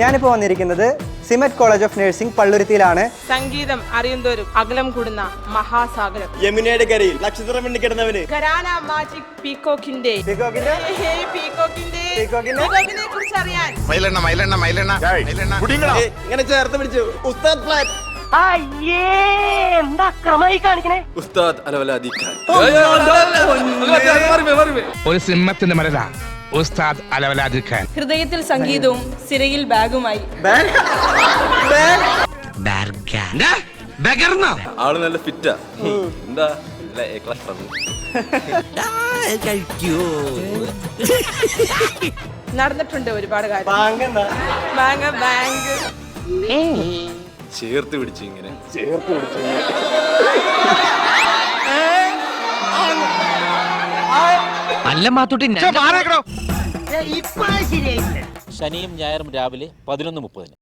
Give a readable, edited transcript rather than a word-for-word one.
ഞാനിപ്പോൾ വന്നിരിക്കുന്നത് C-MET college of nursing പള്ളുരുത്തിയിലാണ്. സംഗീതം അറിയുന്നവരും അകലം കൂടുന്ന മഹാസാഗരം. യമുനയുടെ കരയിൽ നക്ഷത്രം വേണ്ടി കിടന്നവന് ഘരാന മാജിക് പീകോക്കിന്റെ കുറിച്ച് അറിയാൻ ഇങ്ങനെ ചേർത്ത് പിടിച്ചു. ഉസ്താദ് പ്ലാൻ ഉസ്താദ് അലവലാദി ഖാൻ. ഒരു സിംഹത്തിന്റെ മരല ഉസ്താദ് അലവലാദി ഖാൻ. ഹൃദയത്തിൽ സംഗീതവും സിരയിൽ ബാഗുമായി. ആള് നല്ല ഫിറ്റാ. എന്താ നടന്നിട്ടുണ്ട് ഒരുപാട് കാര്യം. ബാങ്ക് ചേർത്ത് പിടിച്ചു ഇങ്ങനെ. ശനിയും ഞായറും രാവിലെ 11:30.